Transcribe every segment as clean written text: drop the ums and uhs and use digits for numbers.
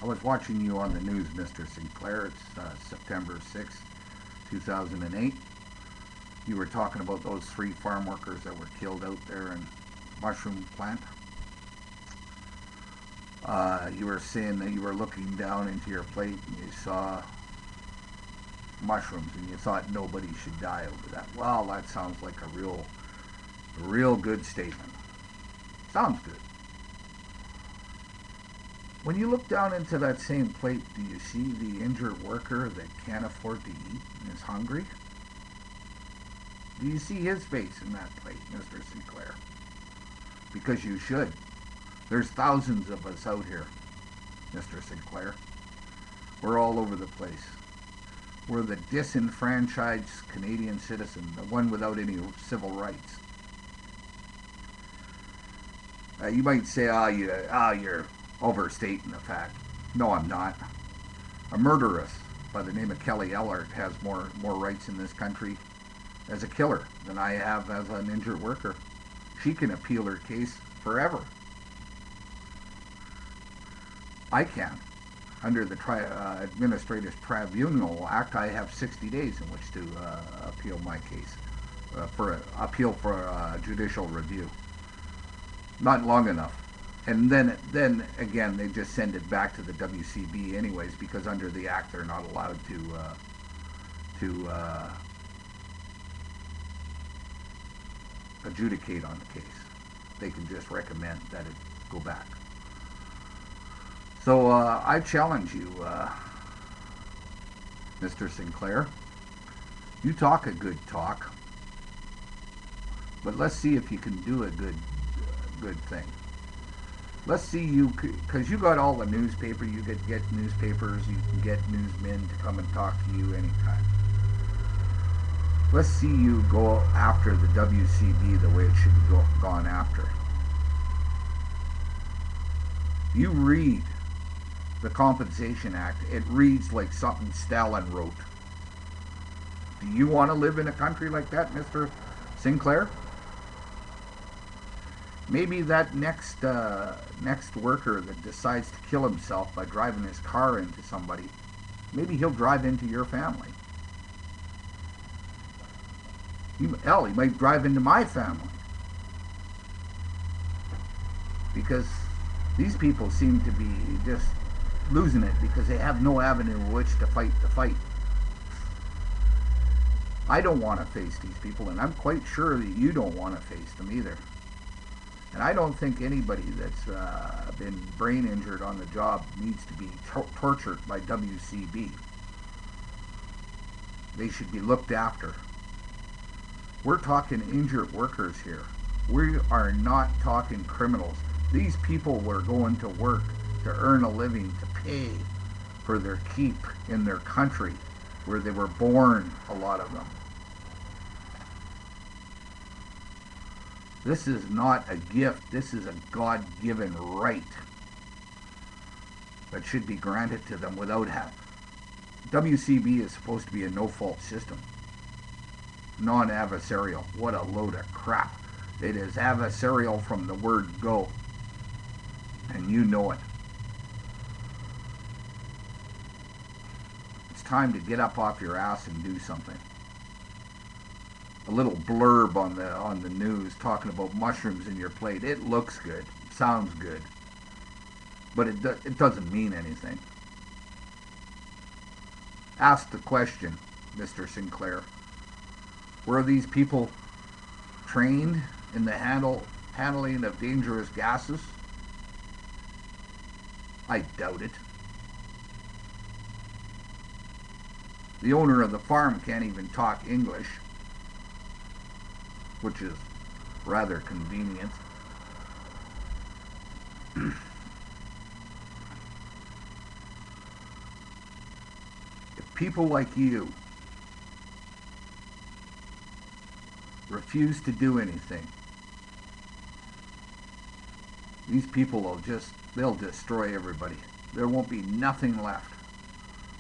I was watching you on the news, Mr. Sinclair. It's September 6th, 2008. You were talking about those 3 farm workers that were killed out there in mushroom plant. You were saying that you were looking down into your plate and you saw mushrooms and you thought nobody should die over that. Well, that sounds like a real good statement. Sounds good. When you look down into that same plate, do you see the injured worker that can't afford to eat and is hungry? Do you see his face in that plate, Mr. Sinclair? Because you should. There's thousands of us out here, Mr. Sinclair. We're all over the place. We're the disenfranchised Canadian citizen, the one without any civil rights. You might say, you're overstating the fact. No, I'm not. A murderess by the name of Kelly Ellard has more rights in this country as a killer than I have as an injured worker. She can appeal her case forever. I can. Under the Administrative Tribunal Act, I have 60 days in which to appeal my case, for judicial review. Not long enough. And then again, they just send it back to the WCB anyways, because under the Act, they're not allowed to adjudicate on the case. They can just recommend that it go back. So I challenge you, Mr. Sinclair. You talk a good talk, but let's see if you can do a good thing. Let's see you, because you got all the newspaper. You get newspapers. You can get newsmen to come and talk to you anytime. Let's see you go after the WCB the way it should be gone after. You read the Compensation Act. It reads like something Stalin wrote. Do you want to live in a country like that, Mr. Sinclair? Maybe that next worker that decides to kill himself by driving his car into somebody, maybe he'll drive into your family. He might drive into my family. Because these people seem to be just losing it because they have no avenue in which to fight the fight. I don't want to face these people, and I'm quite sure that you don't want to face them either. And I don't think anybody that's been brain injured on the job needs to be tortured by WCB. They should be looked after. We're talking injured workers here. We are not talking criminals. These people were going to work to earn a living, to pay for their keep in their country where they were born, a lot of them. This is not a gift. This is a God-given right that should be granted to them without having. WCB is supposed to be a no-fault system. Non-adversarial. What a load of crap. It is adversarial from the word go. And you know it. It's time to get up off your ass and do something. A little blurb on the news talking about mushrooms in your plate. It looks good. It sounds good. But it doesn't mean anything. Ask the question, Mr. Sinclair. Were these people trained in the handling of dangerous gases? I doubt it. The owner of the farm can't even talk English, which is rather convenient. If people like you refuse to do anything, these people they'll destroy everybody. There won't be nothing left.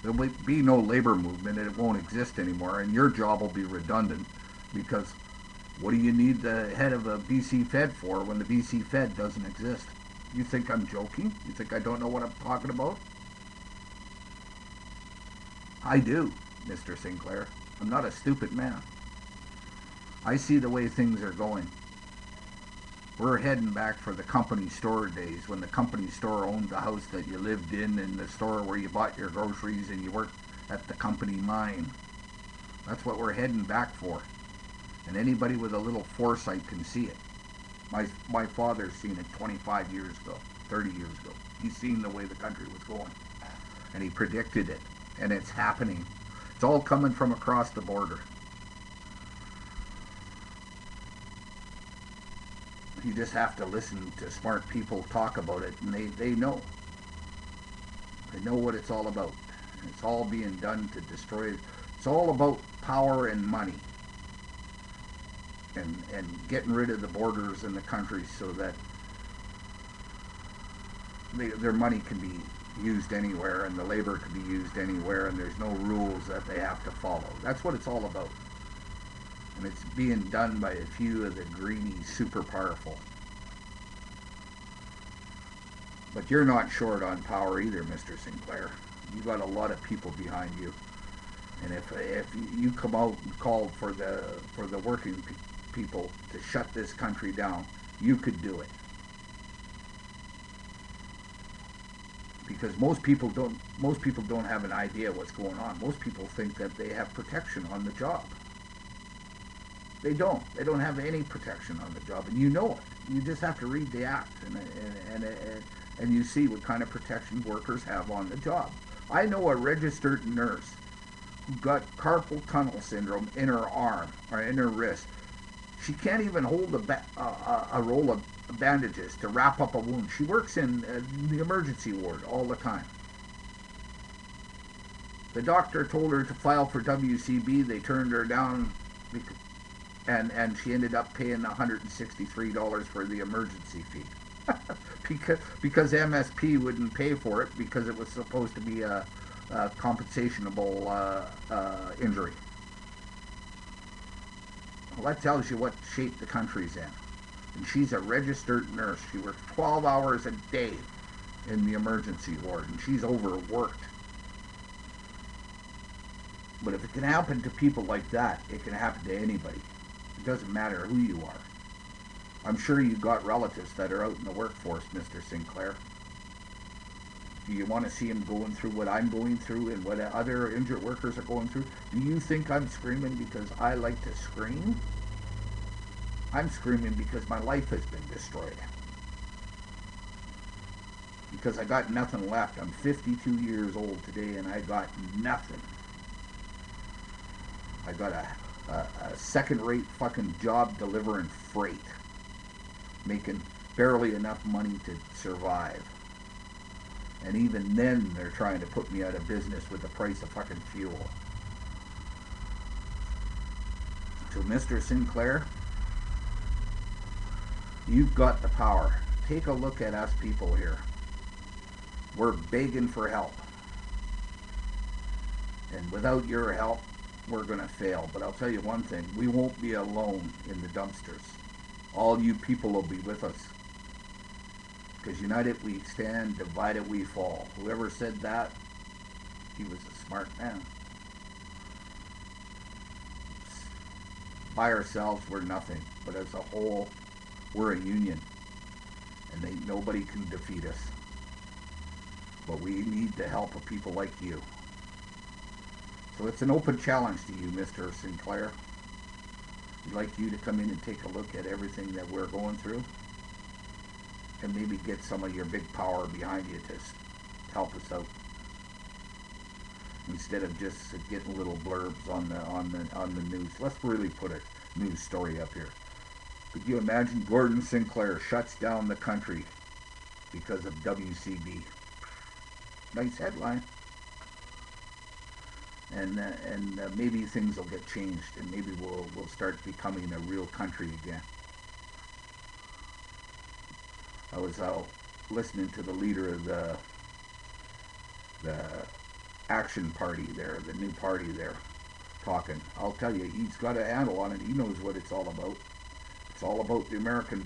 There will be no labor movement, and it won't exist anymore, and your job will be redundant, because what do you need the head of a BC Fed for when the BC Fed doesn't exist? You think I'm joking? You think I don't know what I'm talking about? I do, Mr. Sinclair. I'm not a stupid man. I see the way things are going. We're heading back for the company store days when the company store owned the house that you lived in and the store where you bought your groceries and you worked at the company mine. That's what we're heading back for. And anybody with a little foresight can see it. My father's seen it 25 years ago, 30 years ago. He's seen the way the country was going. And he predicted it. And it's happening. It's all coming from across the border. You just have to listen to smart people talk about it, and they know. They know what it's all about. And it's all being done to destroy it. It's all about power and money. And getting rid of the borders in the country so that their money can be used anywhere and the labor can be used anywhere and there's no rules that they have to follow. That's what it's all about. And it's being done by a few of the greedy, super powerful. But you're not short on power either, Mr. Sinclair. You got a lot of people behind you. And if you come out and call for the working people to shut this country down, you could do it. Because most people don't have an idea what's going on. Most people think that they have protection on the job. They don't. They don't have any protection on the job, and you know it. You just have to read the act, and you see what kind of protection workers have on the job. I know a registered nurse who got carpal tunnel syndrome in her arm or in her wrist. She can't even hold a roll of bandages to wrap up a wound. She works in the emergency ward all the time. The doctor told her to file for WCB. They turned her down, and she ended up paying $163 for the emergency fee. because MSP wouldn't pay for it because it was supposed to be a compensationable injury. Well, that tells you what shape the country's in. And she's a registered nurse. She works 12 hours a day in the emergency ward, and she's overworked. But if it can happen to people like that, it can happen to anybody. It doesn't matter who you are. I'm sure you've got relatives that are out in the workforce, Mr. Sinclair. Do you want to see them going through what I'm going through and what other injured workers are going through? Do you think I'm screaming because I like to scream? I'm screaming because my life has been destroyed. Because I got nothing left. I'm 52 years old today and I got nothing. I got a second-rate fucking job delivering freight. Making barely enough money to survive. And even then, they're trying to put me out of business with the price of fucking fuel. So, Mr. Sinclair, you've got the power. Take a look at us people here. We're begging for help. And without your help, we're going to fail. But I'll tell you one thing. We won't be alone in the dumpsters. All you people will be with us. Because united we stand, divided we fall. Whoever said that, he was a smart man. By ourselves, we're nothing. But as a whole, we're a union. And nobody can defeat us. But we need the help of people like you. So it's an open challenge to you, Mr. Sinclair. We'd like you to come in and take a look at everything that we're going through. And maybe get some of your big power behind you to help us out, instead of just getting little blurbs on the news. Let's really put a news story up here. Could you imagine Gordon Sinclair shuts down the country because of WCB? Nice headline. And maybe things will get changed, and maybe we'll start becoming a real country again. I was listening to the leader of the Action Party there, the new party there, talking. I'll tell you, he's got a handle on it. He knows what it's all about. It's all about the American